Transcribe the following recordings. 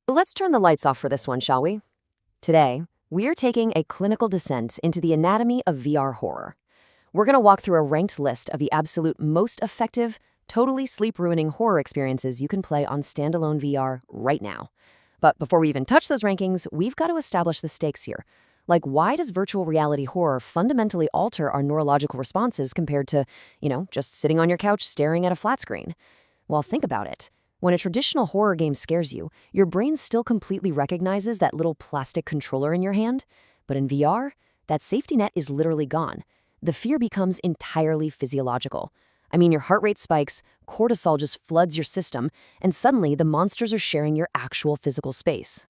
Let's turn the lights off for this one, shall we? Today, we're taking a clinical descent into the anatomy of VR horror. We're going to walk through a ranked list of the absolute most effective, totally sleep-ruining horror experiences you can play on standalone VR right now. But before we even touch those rankings, we've got to establish the stakes here. Like, why does virtual reality horror fundamentally alter our neurological responses compared to, just sitting on your couch staring at a flat screen? Well, think about it. When a traditional horror game scares you, your brain still completely recognizes that little plastic controller in your hand. But in VR, that safety net is literally gone. The fear becomes entirely physiological. I mean, your heart rate spikes, cortisol just floods your system, and suddenly the monsters are sharing your actual physical space.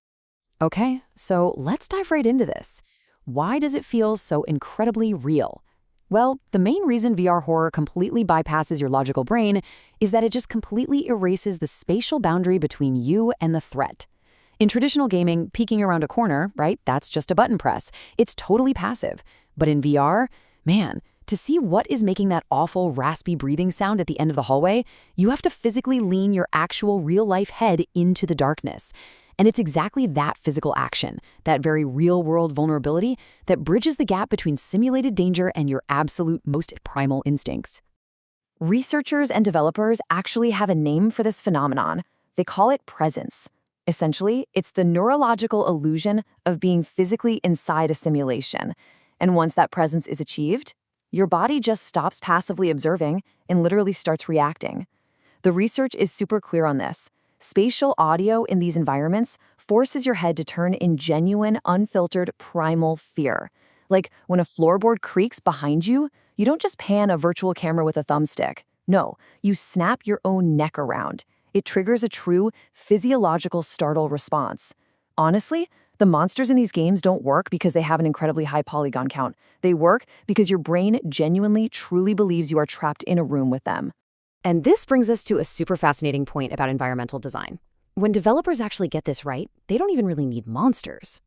Okay, so let's dive right into this. Why does it feel so incredibly real? Well, the main reason VR horror completely bypasses your logical brain is that it just completely erases the spatial boundary between you and the threat. In traditional gaming, peeking around a corner, right, that's just a button press. It's totally passive. But in VR, man, to see what is making that awful, raspy breathing sound at the end of the hallway, you have to physically lean your actual real-life head into the darkness. And it's exactly that physical action, that very real-world vulnerability, that bridges the gap between simulated danger and your absolute most primal instincts. Researchers and developers actually have a name for this phenomenon. They call it presence. Essentially, it's the neurological illusion of being physically inside a simulation. And once that presence is achieved, your body just stops passively observing and literally starts reacting. The research is super clear on this. Spatial audio in these environments forces your head to turn in genuine, unfiltered, primal fear. Like when a floorboard creaks behind you, you don't just pan a virtual camera with a thumbstick. No, you snap your own neck around. It triggers a true physiological startle response. Honestly, the monsters in these games don't work because they have an incredibly high polygon count. They work because your brain genuinely, truly believes you are trapped in a room with them. And this brings us to a super fascinating point about environmental design. When developers actually get this right, they don't even really need monsters.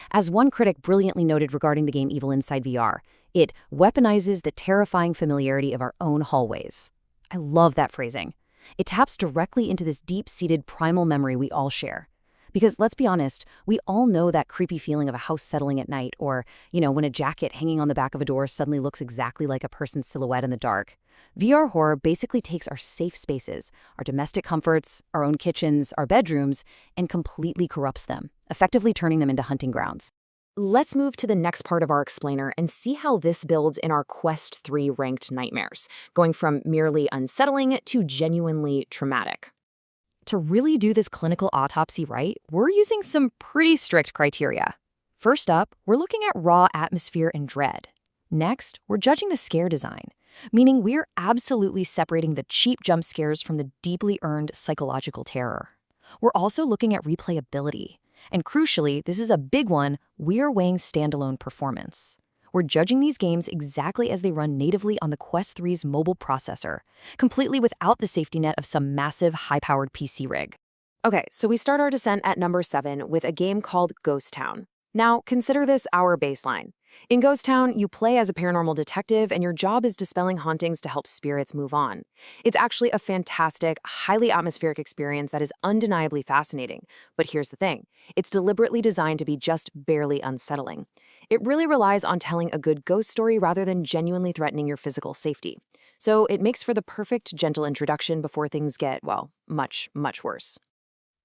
As one critic brilliantly noted regarding the game Evil Inside VR, it weaponizes the terrifying familiarity of our own hallways. I love that phrasing. It taps directly into this deep-seated primal memory we all share. Because let's be honest, we all know that creepy feeling of a house settling at night or, when a jacket hanging on the back of a door suddenly looks exactly like a person's silhouette in the dark. VR horror basically takes our safe spaces, our domestic comforts, our own kitchens, our bedrooms, and completely corrupts them, effectively turning them into hunting grounds. Let's move to the next part of our explainer and see how this builds in our Quest 3 ranked nightmares, going from merely unsettling to genuinely traumatic. To really do this clinical autopsy right, we're using some pretty strict criteria. First up, we're looking at raw atmosphere and dread. Next, we're judging the scare design, meaning we're absolutely separating the cheap jump scares from the deeply earned psychological terror. We're also looking at replayability. And crucially, this is a big one, we're weighing standalone performance. We're judging these games exactly as they run natively on the Quest 3's mobile processor, completely without the safety net of some massive, high-powered PC rig. Okay, so we start our descent at number 7 with a game called Ghost Town. Now, consider this our baseline. In Ghost Town, you play as a paranormal detective, and your job is dispelling hauntings to help spirits move on. It's actually a fantastic, highly atmospheric experience that is undeniably fascinating. But here's the thing. It's deliberately designed to be just barely unsettling. It really relies on telling a good ghost story rather than genuinely threatening your physical safety. So it makes for the perfect, gentle introduction before things get, well, much, much worse.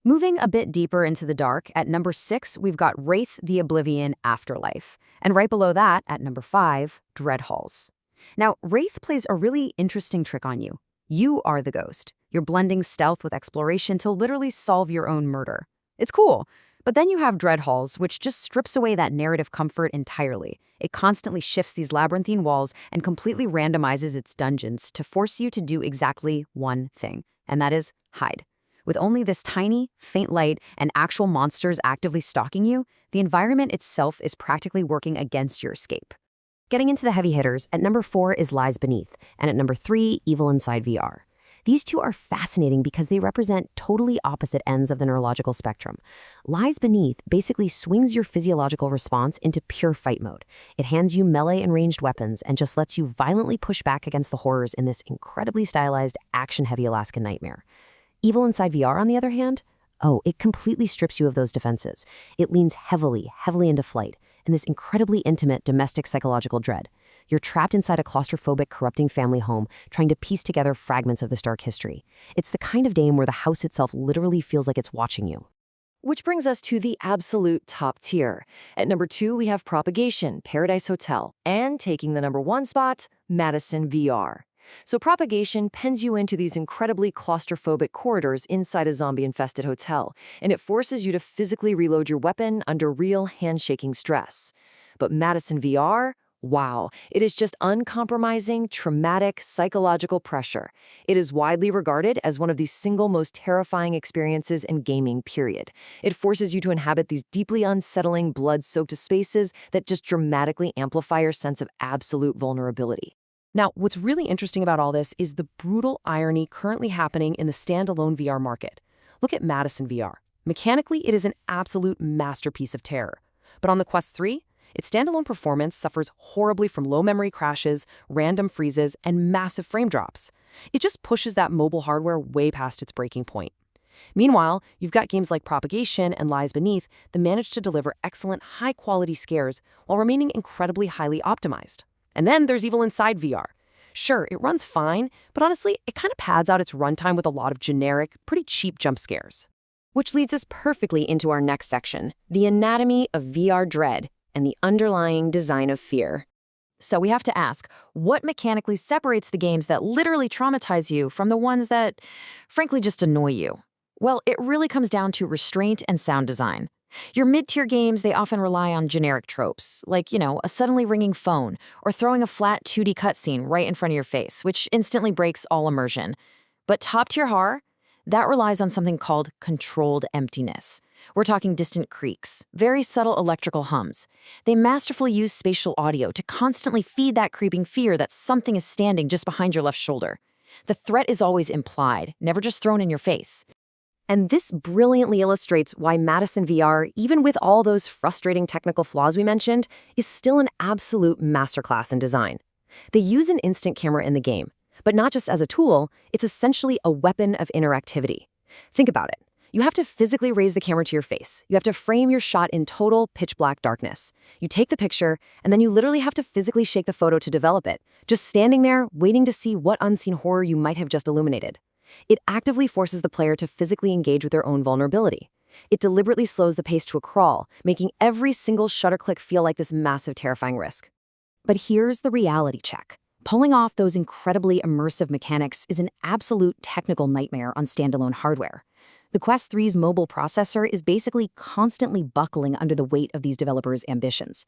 Moving a bit deeper into the dark, at number 6, we've got Wraith the Oblivion Afterlife. And right below that, at number 5, Dread Halls. Now, Wraith plays a really interesting trick on you. You are the ghost. You're blending stealth with exploration to literally solve your own murder. It's cool. But then you have Dread Halls, which just strips away that narrative comfort entirely. It constantly shifts these labyrinthine walls and completely randomizes its dungeons to force you to do exactly one thing, and that is hide. With only this tiny, faint light and actual monsters actively stalking you, the environment itself is practically working against your escape. Getting into the heavy hitters, at number 4 is Lies Beneath, and at number 3, Evil Inside VR. These two are fascinating because they represent totally opposite ends of the neurological spectrum. Lies Beneath basically swings your physiological response into pure fight mode. It hands you melee and ranged weapons and just lets you violently push back against the horrors in this incredibly stylized, action-heavy Alaskan nightmare. Evil Inside VR, on the other hand, Oh, it completely strips you of those defenses. It leans heavily, heavily into flight, and this incredibly intimate domestic psychological dread. You're trapped inside a claustrophobic, corrupting family home, trying to piece together fragments of this dark history. It's the kind of game where the house itself literally feels like it's watching you. Which brings us to the absolute top tier. At number 2, we have Propagation, Paradise Hotel, and taking the number 1 spot, Madison VR. So Propagation pens you into these incredibly claustrophobic corridors inside a zombie-infested hotel, and it forces you to physically reload your weapon under real handshaking stress. But Madison VR? Wow, it is just uncompromising, traumatic, psychological pressure. It is widely regarded as one of the single most terrifying experiences in gaming, period. It forces you to inhabit these deeply unsettling, blood-soaked spaces that just dramatically amplify your sense of absolute vulnerability. Now, what's really interesting about all this is the brutal irony currently happening in the standalone VR market. Look at Madison VR. Mechanically, it is an absolute masterpiece of terror. But on the Quest 3, its standalone performance suffers horribly from low memory crashes, random freezes, and massive frame drops. It just pushes that mobile hardware way past its breaking point. Meanwhile, you've got games like Propagation and Lies Beneath that manage to deliver excellent, high-quality scares while remaining incredibly highly optimized. And then there's Evil Inside VR. Sure, it runs fine, but honestly, it kind of pads out its runtime with a lot of generic, pretty cheap jump scares. Which leads us perfectly into our next section, the anatomy of VR dread and the underlying design of fear. So we have to ask, what mechanically separates the games that literally traumatize you from the ones that, frankly, just annoy you? Well, it really comes down to restraint and sound design. Your mid-tier games, they often rely on generic tropes, like, a suddenly ringing phone, or throwing a flat 2D cutscene right in front of your face, which instantly breaks all immersion. But top-tier horror, that relies on something called controlled emptiness. We're talking distant creaks, very subtle electrical hums. They masterfully use spatial audio to constantly feed that creeping fear that something is standing just behind your left shoulder. The threat is always implied, never just thrown in your face. And this brilliantly illustrates why Madison VR, even with all those frustrating technical flaws we mentioned, is still an absolute masterclass in design. They use an instant camera in the game, but not just as a tool, it's essentially a weapon of interactivity. Think about it. You have to physically raise the camera to your face. You have to frame your shot in total pitch-black darkness. You take the picture, and then you literally have to physically shake the photo to develop it, just standing there, waiting to see what unseen horror you might have just illuminated. It actively forces the player to physically engage with their own vulnerability. It deliberately slows the pace to a crawl, making every single shutter click feel like this massive, terrifying risk. But here's the reality check. Pulling off those incredibly immersive mechanics is an absolute technical nightmare on standalone hardware. The Quest 3's mobile processor is basically constantly buckling under the weight of these developers' ambitions.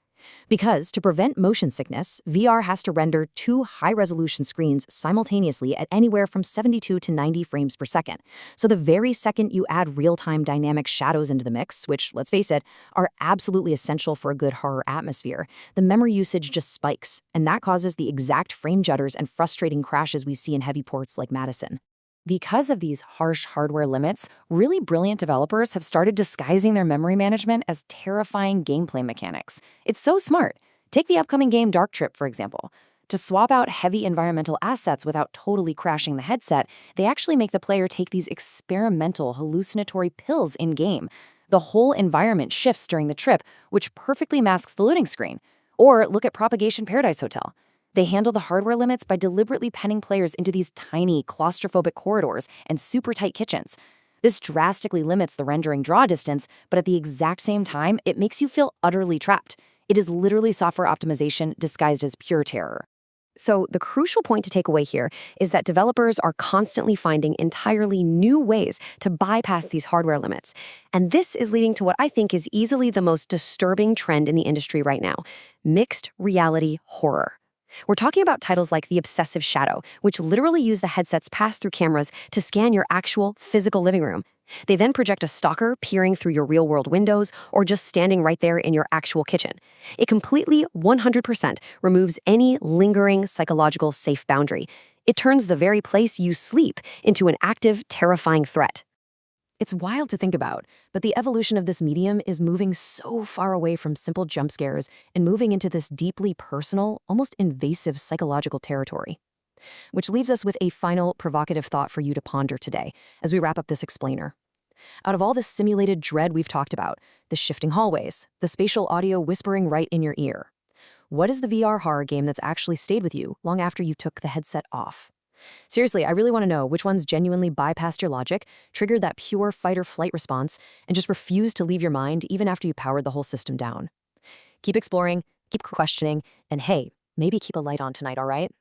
Because to prevent motion sickness, VR has to render 2 high-resolution screens simultaneously at anywhere from 72 to 90 frames per second. So the very second you add real-time dynamic shadows into the mix, which, let's face it, are absolutely essential for a good horror atmosphere, the memory usage just spikes, and that causes the exact frame jutters and frustrating crashes we see in heavy ports like Madison. Because of these harsh hardware limits, really brilliant developers have started disguising their memory management as terrifying gameplay mechanics. It's so smart. Take the upcoming game Dark Trip, for example. To swap out heavy environmental assets without totally crashing the headset, they actually make the player take these experimental hallucinatory pills in-game. The whole environment shifts during the trip, which perfectly masks the loading screen. Or look at Propagation Paradise Hotel. They handle the hardware limits by deliberately penning players into these tiny, claustrophobic corridors and super tight kitchens. This drastically limits the rendering draw distance, but at the exact same time, it makes you feel utterly trapped. It is literally software optimization disguised as pure terror. So the crucial point to take away here is that developers are constantly finding entirely new ways to bypass these hardware limits. And this is leading to what I think is easily the most disturbing trend in the industry right now: mixed reality horror. We're talking about titles like The Obsessive Shadow, which literally use the headset's pass-through cameras to scan your actual physical living room. They then project a stalker peering through your real-world windows or just standing right there in your actual kitchen. It completely, 100%, removes any lingering psychological safe boundary. It turns the very place you sleep into an active, terrifying threat. It's wild to think about, but the evolution of this medium is moving so far away from simple jump scares and moving into this deeply personal, almost invasive psychological territory. Which leaves us with a final provocative thought for you to ponder today as we wrap up this explainer. Out of all the simulated dread we've talked about, the shifting hallways, the spatial audio whispering right in your ear, what is the VR horror game that's actually stayed with you long after you took the headset off? Seriously, I really want to know which ones genuinely bypassed your logic, triggered that pure fight or flight response, and just refused to leave your mind even after you powered the whole system down. Keep exploring, keep questioning, and hey, maybe keep a light on tonight, all right?